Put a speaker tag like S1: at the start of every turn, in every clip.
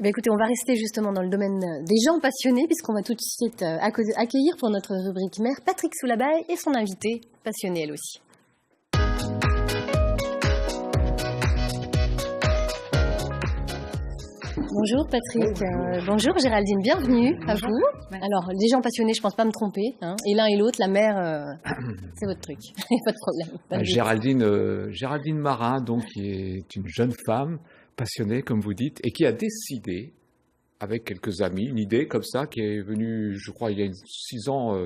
S1: Écoutez, on va rester justement dans le domaine des gens passionnés, puisqu'on va tout de suite accueillir pour notre rubrique mère Patrick Soulabaye et son invitée passionnée elle aussi. Bonjour Patrick, bonjour Géraldine, bienvenue à vous. Merci. Alors, les gens passionnés, je pense pas me tromper, hein, et l'un et l'autre, la mère, c'est votre truc, pas de
S2: problème. Géraldine Marin, donc, qui est une jeune femme passionnée, comme vous dites, et qui a décidé, avec quelques amis, une idée comme ça, qui est venue, je crois, il y a 6 ans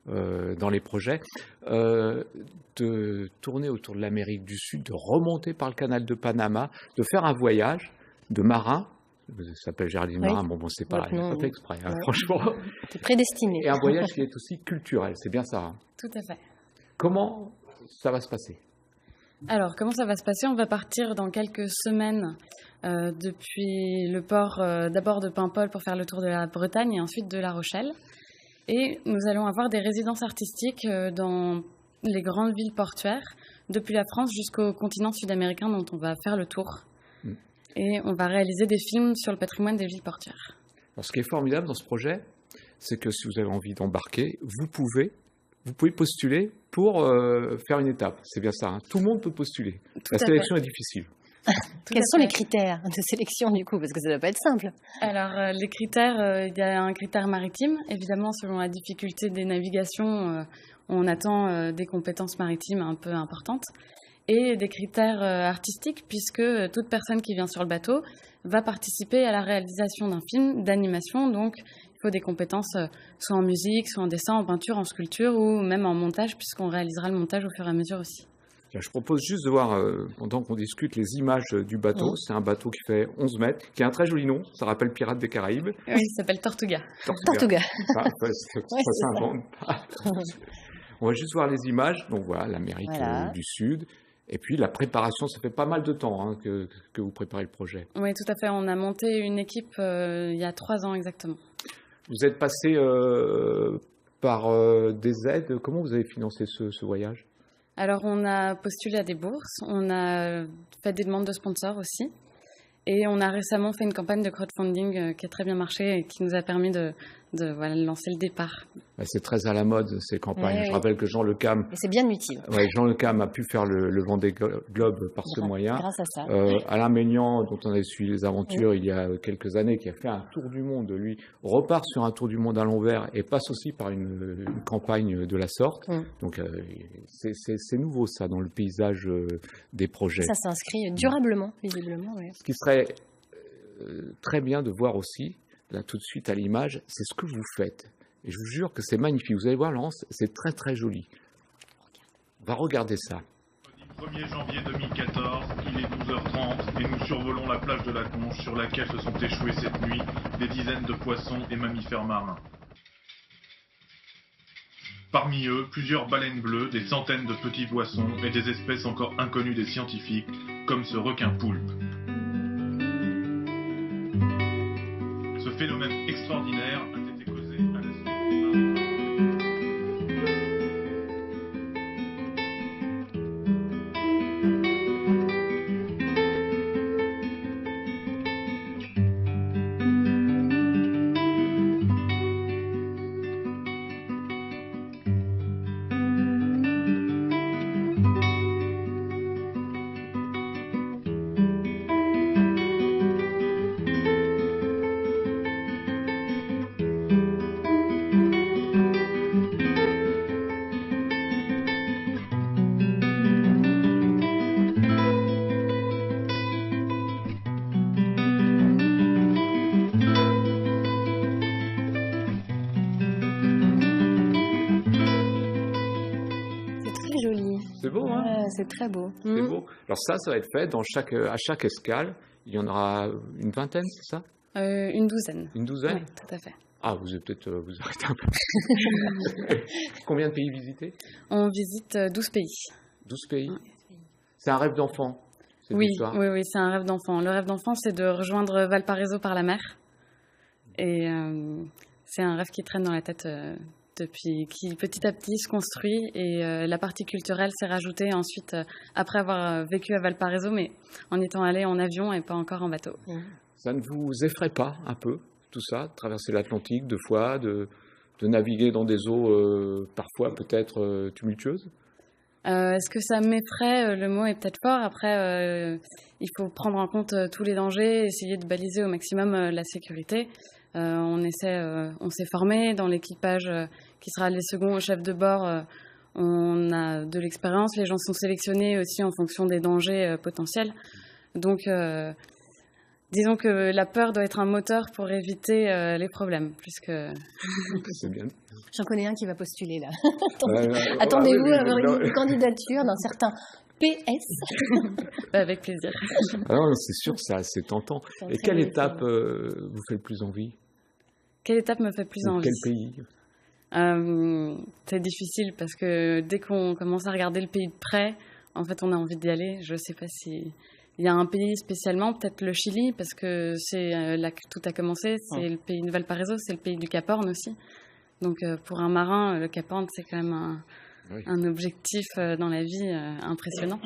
S2: dans les projets, de tourner autour de l'Amérique du Sud, de remonter par le canal de Panama, de faire un voyage de marin. Ça s'appelle Géraldine Marin, bon c'est pas fait exprès, hein, franchement.
S1: C'est prédestiné.
S2: Et un voyage qui est aussi culturel, c'est bien ça. Hein.
S3: Tout à fait.
S2: Comment ça va se passer ?
S3: Alors, comment ça va se passer ? On va partir dans quelques semaines depuis le port d'abord de Paimpol pour faire le tour de la Bretagne et ensuite de La Rochelle. Et nous allons avoir des résidences artistiques dans les grandes villes portuaires, depuis la France jusqu'au continent sud-américain dont on va faire le tour. Et on va réaliser des films sur le patrimoine des villes portuaires.
S2: Alors, ce qui est formidable dans ce projet, c'est que si vous avez envie d'embarquer, vous pouvez postuler pour faire une étape. C'est bien ça, hein. Tout le monde peut postuler. La sélection est difficile.
S1: Quels sont les critères de sélection du coup ? Parce que ça ne doit pas être simple.
S3: Alors, les critères, il y a un critère maritime. Évidemment, selon la difficulté des navigations, on attend des compétences maritimes un peu importantes. Et des critères artistiques, puisque toute personne qui vient sur le bateau va participer à la réalisation d'un film d'animation. Donc, il faut des compétences soit en musique, soit en dessin, en peinture, en sculpture ou même en montage, puisqu'on réalisera le montage au fur et à mesure aussi.
S2: Je propose juste de voir, pendant qu'on discute, les images du bateau. C'est un bateau qui fait 11 mètres, qui a un très joli nom. Ça rappelle Pirates des Caraïbes.
S3: Oui, il s'appelle Tortuga.
S1: Tortuga.
S2: Ça s'invente pas. On va juste voir les images. Donc voilà, l'Amérique du Sud. Et puis la préparation, ça fait pas mal de temps hein, que vous préparez le projet.
S3: Oui, tout à fait. On a monté une équipe il y a 3 ans exactement.
S2: Vous êtes passé par des aides. Comment vous avez financé ce voyage ?
S3: Alors, on a postulé à des bourses. On a fait des demandes de sponsors aussi. Et on a récemment fait une campagne de crowdfunding qui a très bien marché et qui nous a permis de lancer le départ.
S2: C'est très à la mode, ces campagnes. Je rappelle que Jean Le Cam...
S1: Et c'est bien utile.
S2: Jean Le Cam a pu faire le Vendée Globe par ce moyen.
S1: Grâce à ça.
S2: Alain Maignan, dont on avait suivi les aventures il y a quelques années, qui a fait un tour du monde, lui, repart sur un tour du monde à l'envers et passe aussi par une campagne de la sorte. Donc, c'est nouveau, ça, dans le paysage des projets.
S1: Ça s'inscrit durablement, visiblement. Oui.
S2: Ce qui serait très bien de voir aussi, là, tout de suite à l'image, c'est ce que vous faites. Et je vous jure que c'est magnifique. Vous allez voir, Laurence, c'est très très joli. On va regarder ça.
S4: Le 1er janvier 2014, il est 12h30 et nous survolons la plage de la Conche sur laquelle se sont échoués cette nuit des dizaines de poissons et mammifères marins. Parmi eux, plusieurs baleines bleues, des centaines de petits poissons et des espèces encore inconnues des scientifiques, comme ce requin-poulpe. Ce phénomène extraordinaire a été causé à la suite
S1: C'est très beau.
S2: C'est beau. Alors ça va être fait à chaque escale. Il y en aura une vingtaine, c'est ça ?
S3: Une douzaine.
S2: Une douzaine ?
S3: Oui, tout à fait.
S2: Ah, vous allez peut-être vous arrêter un peu. Combien de pays visités ?
S3: On visite 12 pays.
S2: 12 pays ? Oui. C'est un rêve d'enfant,
S3: oui, c'est un rêve d'enfant. Le rêve d'enfant, c'est de rejoindre Valparaiso par la mer. Et c'est un rêve qui traîne dans la tête qui petit à petit se construit, et la partie culturelle s'est rajoutée ensuite après avoir vécu à Valparaiso, mais en étant allé en avion et pas encore en bateau.
S2: Ça ne vous effraie pas un peu, tout ça, de traverser l'Atlantique 2 fois, de naviguer dans des eaux parfois peut-être tumultueuses?
S3: Est-ce que ça m'effraie? Le mot est peut-être fort. Après, il faut prendre en compte tous les dangers, essayer de baliser au maximum la sécurité. On s'est formé dans l'équipage qui sera les seconds au chef de bord. On a de l'expérience. Les gens sont sélectionnés aussi en fonction des dangers potentiels. Donc, disons que la peur doit être un moteur pour éviter les problèmes, plus que...
S2: C'est bien.
S1: J'en connais un qui va postuler, là. Attendez-vous à avoir une candidature d'un certain PS.
S3: Avec plaisir.
S2: Alors, c'est sûr, c'est assez tentant. Et quelle étape vous fait le plus envie?
S3: Quelle étape me fait plus envie?
S2: Quel pays?
S3: C'est difficile parce que dès qu'on commence à regarder le pays de près, en fait, on a envie d'y aller. Je ne sais pas si... Il y a un pays spécialement, peut-être le Chili, parce que c'est là que tout a commencé. C'est le pays de Valparaiso, c'est le pays du Cap Horn aussi. Donc, pour un marin, le Cap Horn, c'est quand même un objectif dans la vie impressionnant.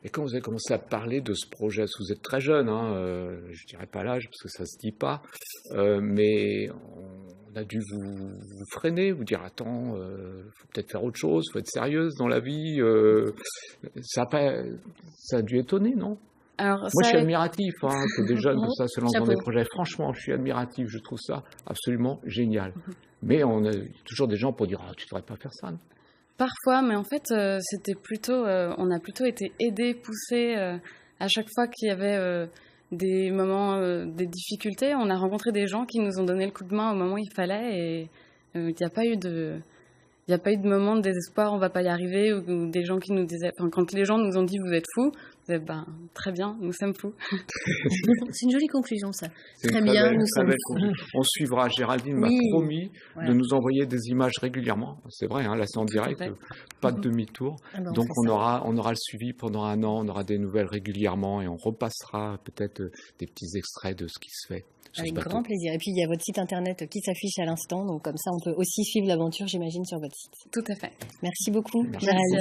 S2: Et quand vous avez commencé à parler de ce projet, parce que vous êtes très jeune, je ne dirais pas l'âge, parce que ça ne se dit pas, mais on a dû vous freiner, vous dire, attends, faut peut-être faire autre chose, faut être sérieuse dans la vie. Ça a dû étonner, non?
S3: Alors,
S2: moi, je suis admiratif que des jeunes comme ça se lancent dans des projets. Franchement, je suis admiratif, je trouve ça absolument génial. Mais on a toujours des gens pour dire, tu ne devrais pas faire ça, non?
S3: Parfois, mais en fait, c'était plutôt, on a plutôt été aidés, poussés à chaque fois qu'il y avait des moments, des difficultés. On a rencontré des gens qui nous ont donné le coup de main au moment où il fallait, et il n'y a pas eu de moment de désespoir, on va pas y arriver, ou des gens qui nous disaient, quand les gens nous ont dit vous êtes fous, très bien, nous sommes fous.
S1: C'est une jolie conclusion, ça. Très bien, nous sommes fous.
S2: On suivra. Géraldine m'a promis de nous envoyer des images régulièrement. C'est vrai, là c'est en direct, pas de demi-tour. Donc on aura le suivi pendant 1 an, on aura des nouvelles régulièrement et on repassera peut-être des petits extraits de ce qui se fait.
S1: Avec grand plaisir. Et puis, il y a votre site internet qui s'affiche à l'instant. Donc, comme ça, on peut aussi suivre l'aventure, j'imagine, sur votre site.
S3: Tout à fait.
S1: Merci beaucoup,
S2: Merci.
S1: Géraldine.